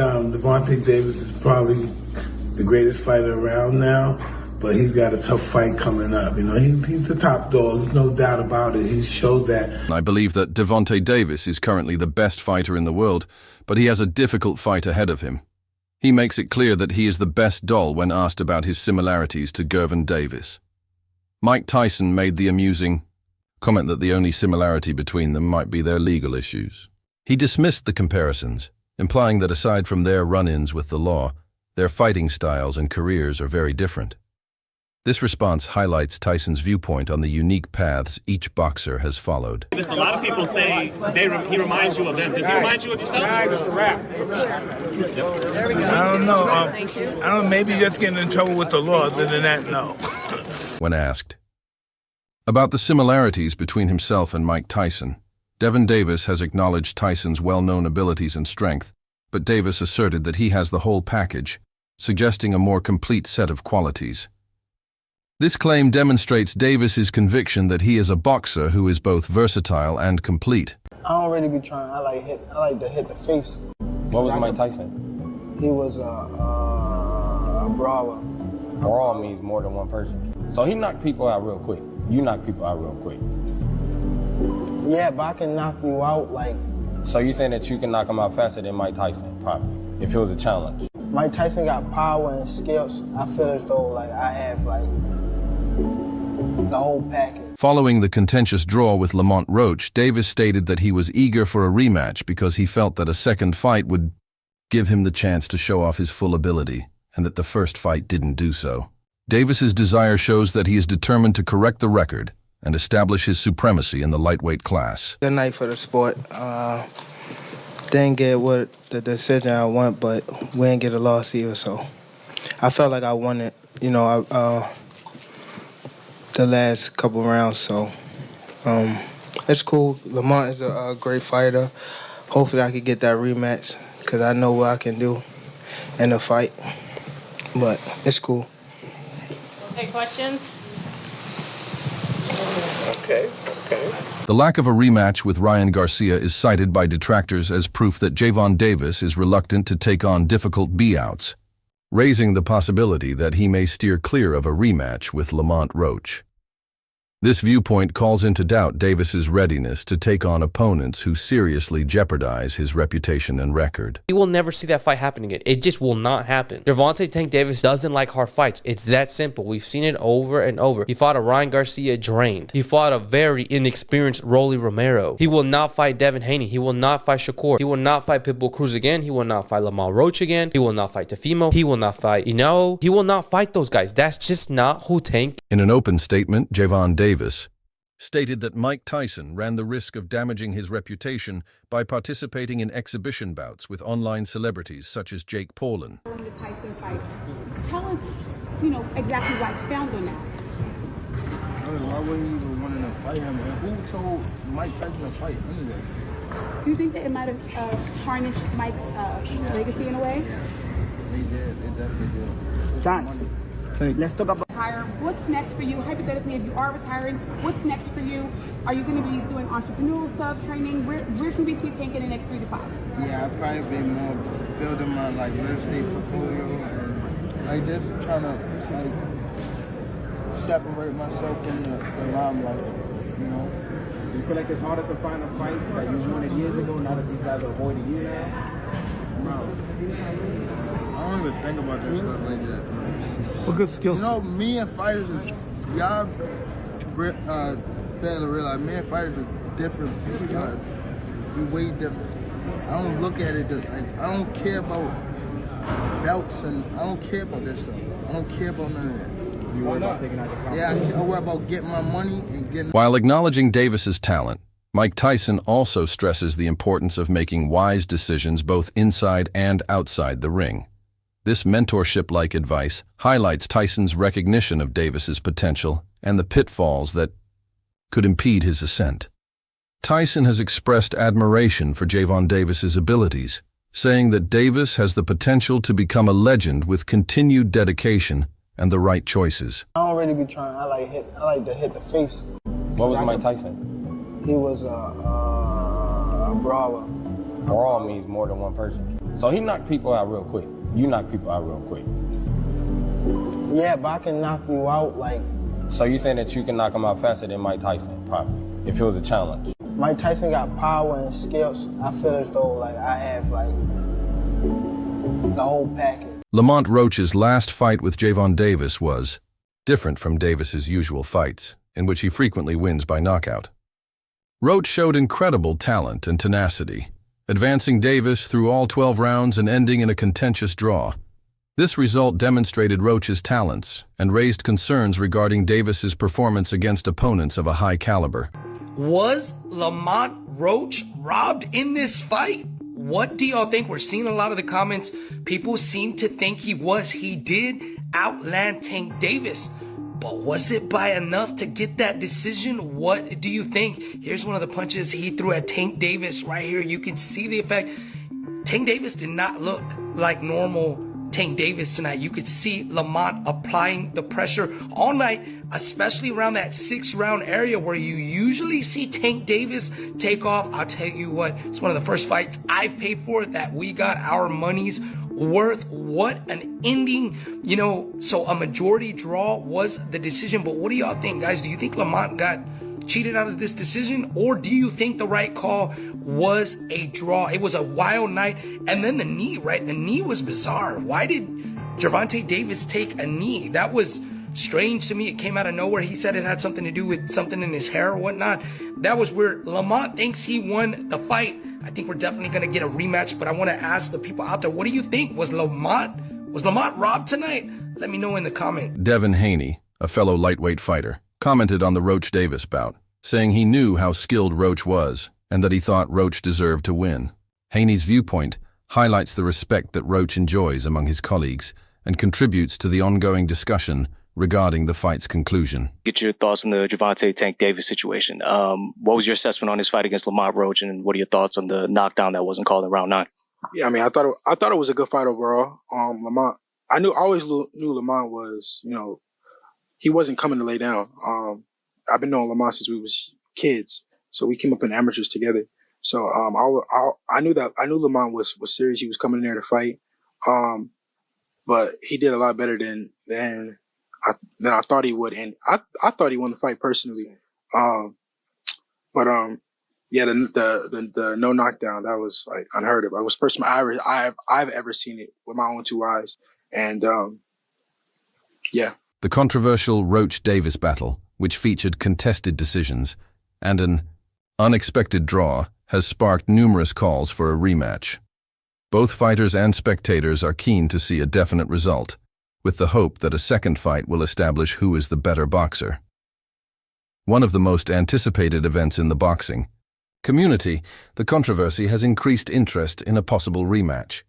Gervonta Davis is probably the greatest fighter around now, but he's got a tough fight coming up. You know, he's the top dog. There's no doubt about it. He showed that. I believe that Gervonta Davis is currently the best fighter in the world, but he has a difficult fight ahead of him. He makes it clear that he is the best doll when asked about his similarities to Gervonta Davis. Mike Tyson made the amusing comment that the only similarity between them might be their legal issues. He dismissed the comparisons, implying that aside from their run-ins with the law, their fighting styles and careers are very different. This response highlights Tyson's viewpoint on the unique paths each boxer has followed. A lot of people say he reminds you of them. Does he remind you of yourself? I don't know. I don't know. Maybe just getting in trouble with the law. Other than that, no. When asked about the similarities between himself and Mike Tyson, Gervonta Davis has acknowledged Tyson's well-known abilities and strength, but Davis asserted that he has the whole package, suggesting a more complete set of qualities. This claim demonstrates Davis's conviction that he is a boxer who is both versatile and complete. I don't really be trying. I like to hit the face. What was Mike Tyson? He was a brawler. Brawl means more than one person. So he knocked people out real quick. You knock people out real quick. Yeah, but I can knock you out like... So you saying that you can knock him out faster than Mike Tyson, probably, if it was a challenge? Mike Tyson got power and skills. I feel as though like I have like the whole package. Following the contentious draw with Lamont Roach, Davis stated that he was eager for a rematch because he felt that a second fight would give him the chance to show off his full ability, and that the first fight didn't do so. Davis's desire shows that he is determined to correct the record and establish his supremacy in the lightweight class. Good night for the sport. Didn't get what the decision I want, but we didn't get a loss either, so I felt like I won it, you know, the last couple rounds, so it's cool. Lamont is a great fighter. Hopefully I can get that rematch because I know what I can do in a fight, but it's cool. Okay, questions? Okay. The lack of a rematch with Ryan Garcia is cited by detractors as proof that Gervonta Davis is reluctant to take on difficult B-outs, raising the possibility that he may steer clear of a rematch with Lamont Roach. This viewpoint calls into doubt Davis's readiness to take on opponents who seriously jeopardize his reputation and record. You will never see that fight happen again. It just will not happen. Gervonta Tank Davis doesn't like hard fights. It's that simple. We've seen it over and over. He fought a Ryan Garcia drained. He fought a very inexperienced Rolly Romero. He will not fight Devin Haney. He will not fight Shakur. He will not fight Pitbull Cruz again. He will not fight Lamont Roach again. He will not fight Tefimo. He will not fight He will not fight those guys. That's just not who Tank. In an open statement, Gervonta Davis stated that Mike Tyson ran the risk of damaging his reputation by participating in exhibition bouts with online celebrities such as Jake Paul. During the Tyson fight, tell us, exactly why expound on that. Why wouldn't you even want to fight him? And who told Mike Tyson to fight anyway? Do you think that it might have tarnished Mike's legacy in a way? Yeah, they did. They definitely did. John, let's talk about... What's next for you? Hypothetically, if you are retiring, what's next for you? Are you going to be doing entrepreneurial stuff, training? Where can we see Tank in the next 3 to 5? Yeah, I'd probably be more building my real estate portfolio and just trying to separate myself from the limelight, You feel like it's harder to find a fight that you wanted years ago now that these guys are avoiding you now? Bro, I don't even think about that stuff like that. What good skills? Me and fighters, y'all fail to realize, me and fighters are different. We're way different. I don't look at it, I don't care about belts and I don't care about that stuff. I don't care about none of that. You worry about taking out the competition? Yeah, I worry about getting my money and getting... While acknowledging Davis's talent, Mike Tyson also stresses the importance of making wise decisions both inside and outside the ring. This mentorship-like advice highlights Tyson's recognition of Davis's potential and the pitfalls that could impede his ascent. Tyson has expressed admiration for Gervonta Davis's abilities, saying that Davis has the potential to become a legend with continued dedication and the right choices. I don't really be trying. I like to hit the face. What was Mike Tyson? He was a brawler. brawl means more than one person. So he knocked people out real quick. You knock people out real quick. Yeah, but I can knock you out like So you saying that you can knock him out faster than Mike Tyson, probably, if it was a challenge? Mike Tyson got power and skills. I feel as though like I have like the whole package. Lamont Roach's last fight with Gervonta Davis was different from Davis's usual fights, in which he frequently wins by knockout. Roach showed incredible talent and tenacity, advancing Davis through all 12 rounds and ending in a contentious draw. This result demonstrated Roach's talents and raised concerns regarding Davis's performance against opponents of a high caliber. Was Lamont Roach robbed in this fight? What do y'all think? We're seeing a lot of the comments. People seem to think he was. He did outland Tank Davis. But was it by enough to get that decision? What do you think? Here's one of the punches he threw at Tank Davis right here. You can see the effect. Tank Davis did not look like normal Tank Davis tonight. You could see Lamont applying the pressure all night, especially around that 6th round area where you usually see Tank Davis take off. I'll tell you what, it's one of the first fights I've paid for that we got our money's worth. What an ending, you know. So a majority draw was the decision. But what do y'all think, guys? Do you think Lamont got cheated out of this decision, or do you think the right call was a draw? It was a wild night. And then the knee, right? The knee was bizarre. Why did Gervonta Davis take a knee? That was strange to me. It came out of nowhere. He said it had something to do with something in his hair or whatnot. That was weird. Lamont thinks he won the fight. I think we're definitely going to get a rematch, but I want to ask the people out there, what do you think? Was Lamont robbed tonight? Let me know in the comment. Devin Haney, a fellow lightweight fighter, commented on the Roach-Davis bout, saying he knew how skilled Roach was and that he thought Roach deserved to win. Haney's viewpoint highlights the respect that Roach enjoys among his colleagues and contributes to the ongoing discussion regarding the fight's conclusion. Get your thoughts on the Gervonta Tank Davis situation. What was your assessment on his fight against Lamont Roach, and what are your thoughts on the knockdown that wasn't called in round 9? Yeah, I mean, I thought it was a good fight overall. Lamont, I always knew Lamont was, you know, he wasn't coming to lay down. I've been knowing Lamont since we was kids, so we came up in amateurs together. So I knew Lamont was serious. He was coming in there to fight, but he did a lot better than I thought he would, and I thought he won the fight personally. Yeah, the no knockdown, that was like unheard of. It was the first time I've ever seen it with my own 2 eyes, and yeah. The controversial Roach-Davis battle, which featured contested decisions and an unexpected draw, has sparked numerous calls for a rematch. Both fighters and spectators are keen to see a definite result, with the hope that a second fight will establish who is the better boxer. One of the most anticipated events in the boxing community, the controversy has increased interest in a possible rematch.